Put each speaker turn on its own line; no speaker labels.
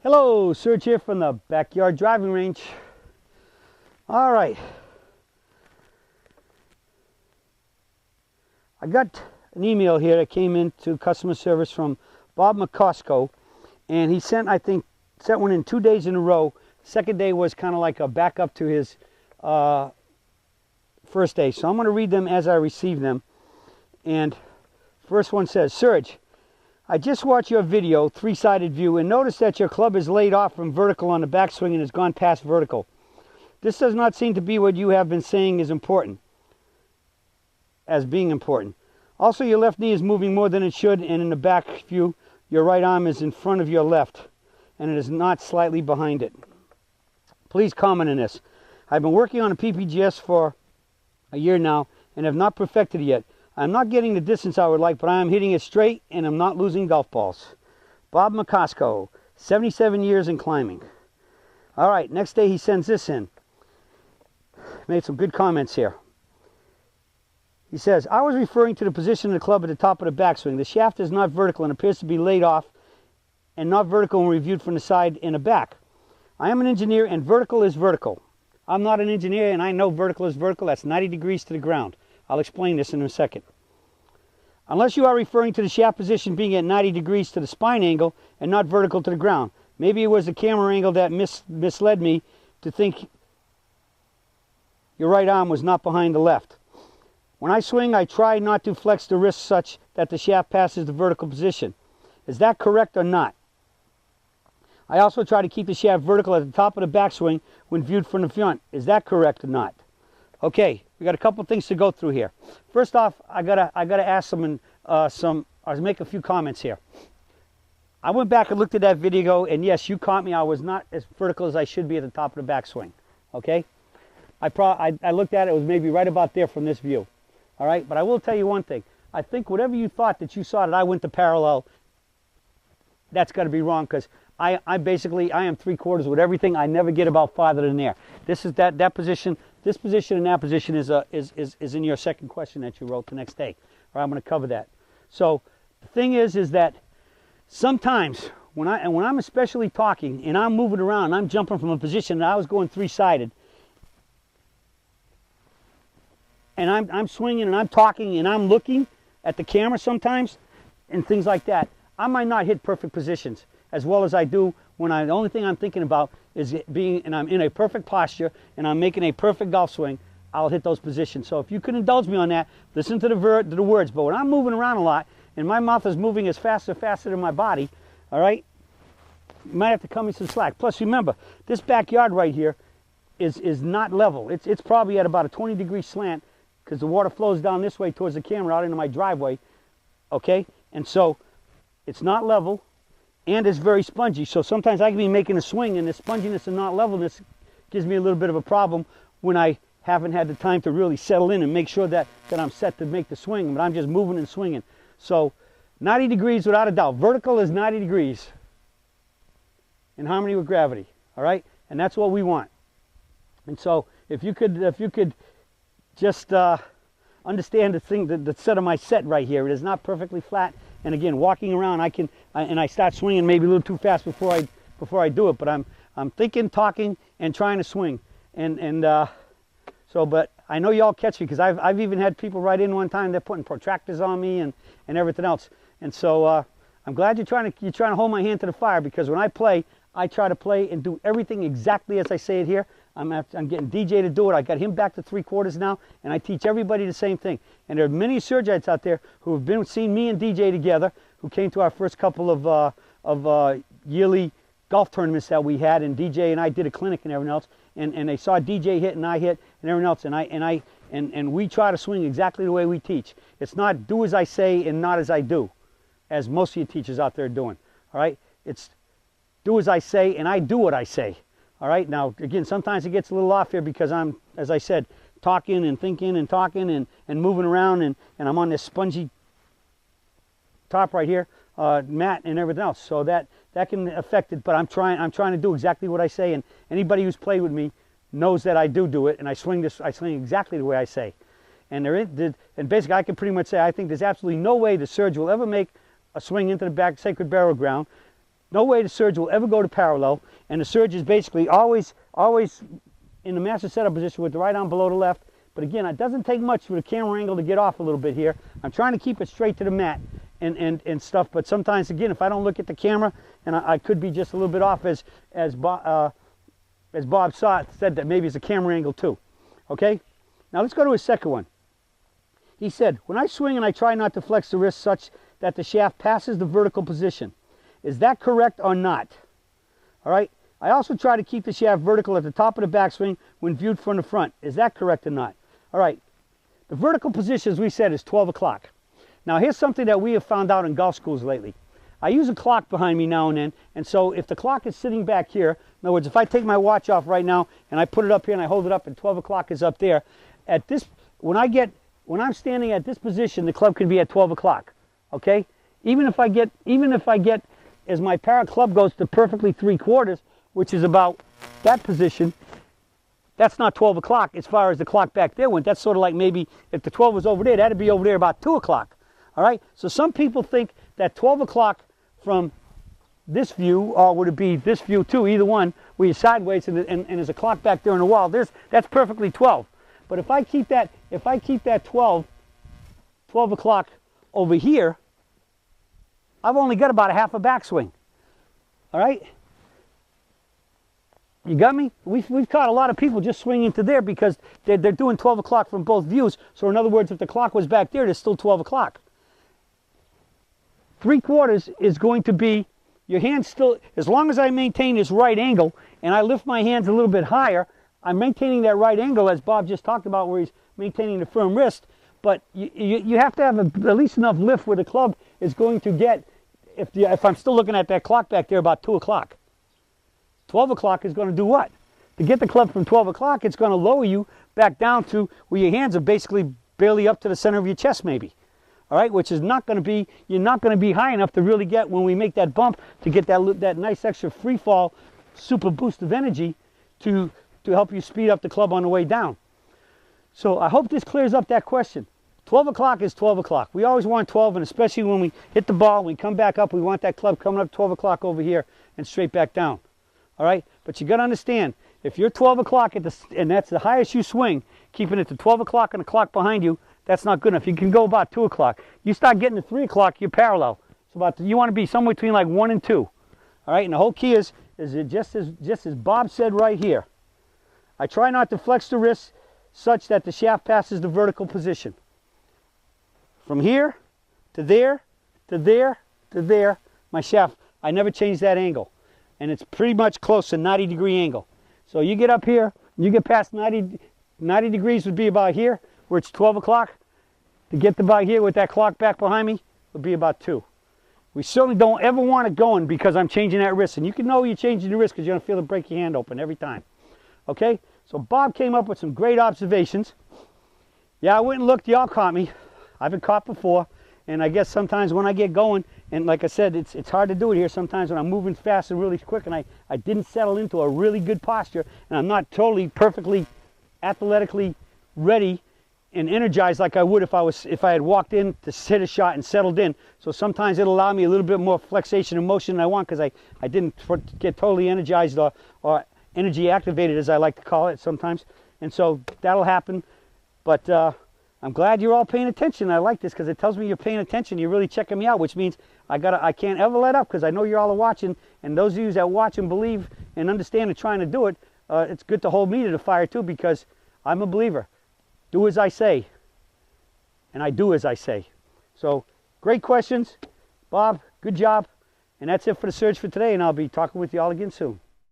Hello, Serge here from the backyard driving range. All right. I got an email here that came into customer service from Bob McCosco, and he sent one in 2 days in a row. Second day was kind of like a backup to his first day. So I'm going to read them as I receive them. And first one says, Serge, I just watched your video, three-sided view, and noticed that your club is laid off from vertical on the backswing and has gone past vertical. This does not seem to be what you have been saying is important, as being important. Also, your left knee is moving more than it should, and in the back view, your right arm is in front of your left, and it is not slightly behind it. Please comment on this. I've been working on a PPGS for a year now, and have not perfected it yet. I'm not getting the distance I would like, but I am hitting it straight, and I'm not losing golf balls. Bob McCosco, 77 years in climbing. All right, next day he sends this in. Made some good comments here. He says, I was referring to the position of the club at the top of the backswing. The shaft is not vertical and appears to be laid off and not vertical when reviewed from the side and the back. I am an engineer, and vertical is vertical. I'm not an engineer, and I know vertical is vertical. That's 90 degrees to the ground. I'll explain this in a second. Unless you are referring to the shaft position being at 90 degrees to the spine angle and not vertical to the ground. Maybe it was the camera angle that misled me to think your right arm was not behind the left. When I swing, I try not to flex the wrist such that the shaft passes the vertical position. Is that correct or not? I also try to keep the shaft vertical at the top of the backswing when viewed from the front. Is that correct or not? Okay, we got a couple things to go through here. First off, I gotta ask I'll make a few comments here. I went back and looked at that video, and yes, you caught me. I was not as vertical as I should be at the top of the backswing. Okay, I looked at it. It was maybe right about there from this view. All right, but I will tell you one thing. I think whatever you thought that you saw that I went to parallel, that's got to be wrong, because I am 3/4 with everything. I never get about farther than there. This is that position. This position and that position is in your second question that you wrote the next day. Or I'm going to cover that. So the thing is that sometimes when I'm especially talking and I'm moving around, and I'm jumping from a position that I was going three-sided, and I'm swinging and I'm talking and I'm looking at the camera sometimes and things like that, I might not hit perfect positions as well as I do when the only thing I'm thinking about is and I'm in a perfect posture and I'm making a perfect golf swing. I'll hit those positions. So if you could indulge me on that, listen to the words. But when I'm moving around a lot and my mouth is moving as faster than my body, all right, you might have to cut me some slack. Plus, remember, this backyard right here is not level. It's probably at about a 20-degree slant because the water flows down this way towards the camera out into my driveway. Okay, and so it's not level. And it's very spongy, so sometimes I can be making a swing, and the sponginess and not levelness gives me a little bit of a problem when I haven't had the time to really settle in and make sure that I'm set to make the swing, but I'm just moving and swinging. So 90 degrees without a doubt. Vertical is 90 degrees in harmony with gravity, all right? And that's what we want. And so if you could just understand the set of my set right here. It is not perfectly flat. And again, walking around, I start swinging maybe a little too fast before I do it. But I'm thinking, talking, and trying to swing. But I know y'all catch me because I've even had people write in one time. They're putting protractors on me and everything else. And so I'm glad you're trying to hold my hand to the fire, because when I play, I try to play and do everything exactly as I say it here. I'm getting DJ to do it. I got him back to 3/4 now, and I teach everybody the same thing. And there are many Sergites out there who have seen me and DJ together, who came to our first couple of yearly golf tournaments that we had, and DJ and I did a clinic and everything else, and they saw DJ hit and I hit and everything else, and we try to swing exactly the way we teach. It's not do as I say and not as I do, as most of you teachers out there are doing. All right, it's do as I say and I do what I say. All right, now again, sometimes it gets a little off here because I'm, as I said, talking and thinking and talking and moving around, and I'm on this spongy top right here, mat and everything else. So that can affect it, but I'm trying to do exactly what I say, and anybody who's played with me knows that I do it, and I swing exactly the way I say. And basically I can pretty much say I think there's absolutely no way the Serge will ever make a swing into the back sacred barrel ground no way the surge will ever go to parallel, and the surge is basically always in the master setup position with the right arm below the left. But again, it doesn't take much for the camera angle to get off a little bit here. I'm trying to keep it straight to the mat and stuff, but sometimes, again, if I don't look at the camera, and I could be just a little bit off, as Bob said, that maybe it's a camera angle too. Okay? Now let's go to his second one. He said, when I swing and I try not to flex the wrist such that the shaft passes the vertical position. Is that correct or not? All right. I also try to keep the shaft vertical at the top of the backswing when viewed from the front. Is that correct or not? All right. The vertical position, as we said, is 12 o'clock. Now, here's something that we have found out in golf schools lately. I use a clock behind me now and then, and so if the clock is sitting back here, in other words, if I take my watch off right now and I put it up here and I hold it up and 12 o'clock is up there, at this, when I'm standing at this position, the club can be at 12 o'clock. Okay? Even if I get, as my parent club goes to perfectly 3/4, which is about that position, that's not 12 o'clock as far as the clock back there went. That's sort of like maybe if the 12 was over there, that'd be over there about 2 o'clock. All right? So some people think that 12 o'clock from this view, or would it be this view too, either one, where you're sideways and there's a clock back there on the wall, that's perfectly 12. But if I keep that 12 o'clock over here, I've only got about a half a backswing. All right? You got me? We've caught a lot of people just swinging to there because they're doing 12 o'clock from both views. So in other words, if the clock was back there, there's still 12 o'clock. 3/4 is going to be, your hands still, as long as I maintain this right angle and I lift my hands a little bit higher, I'm maintaining that right angle as Bob just talked about where he's maintaining the firm wrist. But you have to have at least enough lift where the club is going to get, if I'm still looking at that clock back there, about 2 o'clock. 12 o'clock is going to do what? To get the club from 12 o'clock, it's going to lower you back down to where your hands are basically barely up to the center of your chest maybe. All right, which is not going to be, you're not going to be high enough to really get, when we make that bump, to get that nice extra free fall, super boost of energy to help you speed up the club on the way down. So I hope this clears up that question. 12 o'clock is 12 o'clock. We always want 12, and especially when we hit the ball, we come back up, we want that club coming up 12 o'clock over here and straight back down. All right? But you got to understand, if you're 12 o'clock and that's the highest you swing, keeping it to 12 o'clock and the clock behind you, that's not good enough. You can go about 2 o'clock. You start getting to 3 o'clock, you're parallel. So you want to be somewhere between like 1 and 2. All right? And the whole key is it just as Bob said right here. I try not to flex the wrist such that the shaft passes the vertical position. From here to there, to there, to there, my shaft, I never change that angle. And it's pretty much close to 90-degree angle. So you get up here, you get past 90 degrees would be about here, where it's 12 o'clock. To get to about here with that clock back behind me would be about 2. We certainly don't ever want it going because I'm changing that wrist. And you can know you're changing the wrist because you're going to feel it break your hand open every time. Okay? So Bob came up with some great observations. Yeah, I went and looked. Y'all caught me. I've been caught before. And I guess sometimes when I get going, and like I said, it's hard to do it here sometimes when I'm moving fast and really quick and I didn't settle into a really good posture and I'm not totally perfectly athletically ready and energized like I would if I had walked in to hit a shot and settled in. So sometimes it'll allow me a little bit more flexation and motion than I want because I didn't get totally energized or energy activated, as I like to call it sometimes. And so that'll happen. But I'm glad you're all paying attention. I like this because it tells me you're paying attention. You're really checking me out, which means I can't ever let up because I know you all are watching. And those of you that watch and believe and understand and trying to do it, it's good to hold me to the fire too because I'm a believer. Do as I say, and I do as I say. So, great questions. Bob, good job. And that's it for the Surge for today, and I'll be talking with you all again soon.